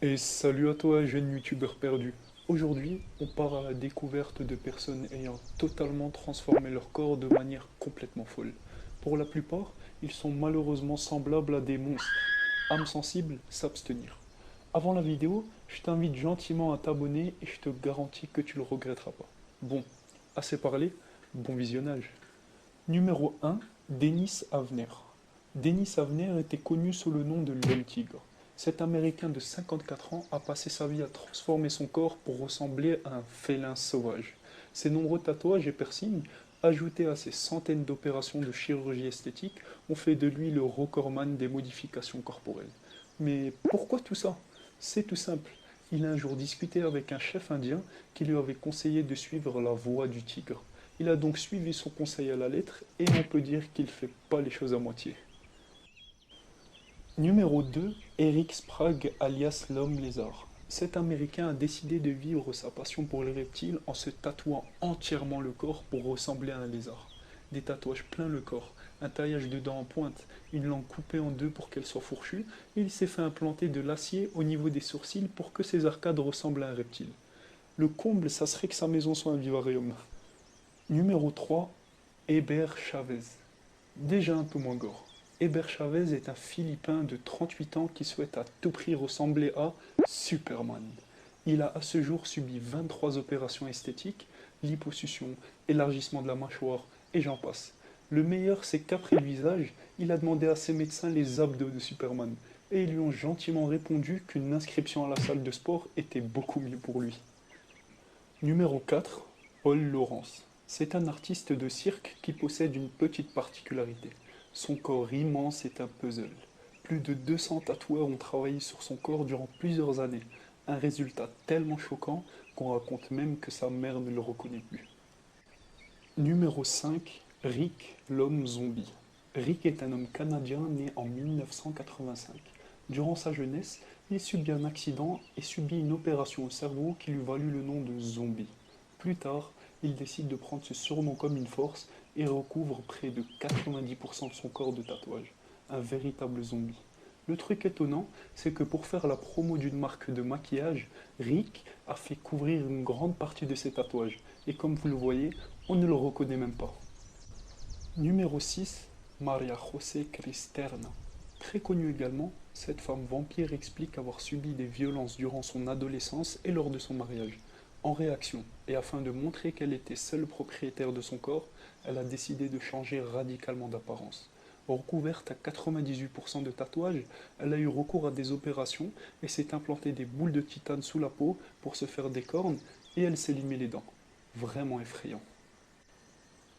Et salut à toi, jeune youtubeur perdu. Aujourd'hui, on part à la découverte de personnes ayant totalement transformé leur corps de manière complètement folle. Pour la plupart, ils sont malheureusement semblables à des monstres. Âme sensible, s'abstenir. Avant la vidéo, je t'invite gentiment à t'abonner et je te garantis que tu le regretteras pas. Bon, assez parlé, bon visionnage. Numéro 1, Denis Avner. Denis Avner était connu sous le nom de l'homme tigre. Cet Américain de 54 ans a passé sa vie à transformer son corps pour ressembler à un félin sauvage. Ses nombreux tatouages et piercings, ajoutés à ses centaines d'opérations de chirurgie esthétique, ont fait de lui le recordman des modifications corporelles. Mais pourquoi tout ça? C'est tout simple. Il a un jour discuté avec un chef indien qui lui avait conseillé de suivre la voie du tigre. Il a donc suivi son conseil à la lettre et on peut dire qu'il ne fait pas les choses à moitié. Numéro 2, Eric Sprague alias l'homme lézard. Cet Américain a décidé de vivre sa passion pour les reptiles en se tatouant entièrement le corps pour ressembler à un lézard. Des tatouages plein le corps, un taillage de dents en pointe, une langue coupée en deux pour qu'elle soit fourchue, et il s'est fait implanter de l'acier au niveau des sourcils pour que ses arcades ressemblent à un reptile. Le comble, ça serait que sa maison soit un vivarium. Numéro 3, Hébert Chavez. Déjà un peu moins gore. Hébert Chavez est un Philippin de 38 ans qui souhaite à tout prix ressembler à Superman. Il a à ce jour subi 23 opérations esthétiques, liposuction, élargissement de la mâchoire, et j'en passe. Le meilleur, c'est qu'après le visage, il a demandé à ses médecins les abdos de Superman, et ils lui ont gentiment répondu qu'une inscription à la salle de sport était beaucoup mieux pour lui. Numéro 4, Paul Laurence. C'est un artiste de cirque qui possède une petite particularité. Son corps immense est un puzzle. Plus de 200 tatoueurs ont travaillé sur son corps durant plusieurs années. Un résultat tellement choquant qu'on raconte même que sa mère ne le reconnaît plus. Numéro 5, Rick, l'homme zombie. Rick est un homme canadien né en 1985. Durant sa jeunesse, il subit un accident et subit une opération au cerveau qui lui valut le nom de zombie. Plus tard, il décide de prendre ce surnom comme une force et recouvre près de 90% de son corps de tatouage. Un véritable zombie. Le truc étonnant, c'est que pour faire la promo d'une marque de maquillage, Rick a fait couvrir une grande partie de ses tatouages. Et comme vous le voyez, on ne le reconnaît même pas. Numéro 6, Maria José Cristerna. Très connue également, cette femme vampire explique avoir subi des violences durant son adolescence et lors de son mariage. En réaction, et afin de montrer qu'elle était seule propriétaire de son corps, elle a décidé de changer radicalement d'apparence. Recouverte à 98% de tatouages, elle a eu recours à des opérations et s'est implantée des boules de titane sous la peau pour se faire des cornes et elle s'est limé les dents. Vraiment effrayant.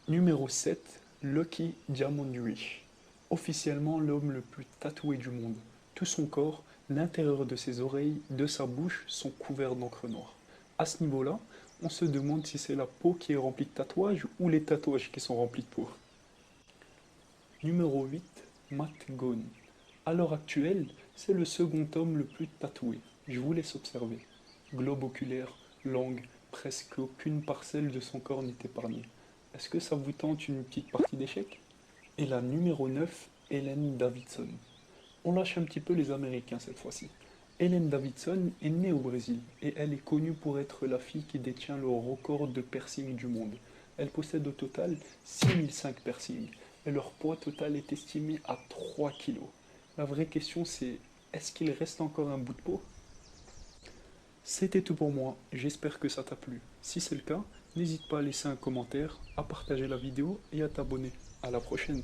Numéro 7, Lucky Diamondwish. Officiellement l'homme le plus tatoué du monde. Tout son corps, l'intérieur de ses oreilles, de sa bouche sont couverts d'encre noire. À ce niveau-là, on se demande si c'est la peau qui est remplie de tatouages ou les tatouages qui sont remplis de peau. Numéro 8, Matt Gone. À l'heure actuelle, c'est le second homme le plus tatoué. Je vous laisse observer. Globe oculaire, langue, presque aucune parcelle de son corps n'est épargnée. Est-ce que ça vous tente une petite partie d'échecs? Et la numéro 9, Helen Davidson. On lâche un petit peu les Américains cette fois-ci. Helen Davidson est née au Brésil et elle est connue pour être la fille qui détient le record de piercings du monde. Elle possède au total 6005 piercings et leur poids total est estimé à 3 kilos. La vraie question c'est, est-ce qu'il reste encore un bout de peau? C'était tout pour moi, j'espère que ça t'a plu. Si c'est le cas, n'hésite pas à laisser un commentaire, à partager la vidéo et à t'abonner. À la prochaine.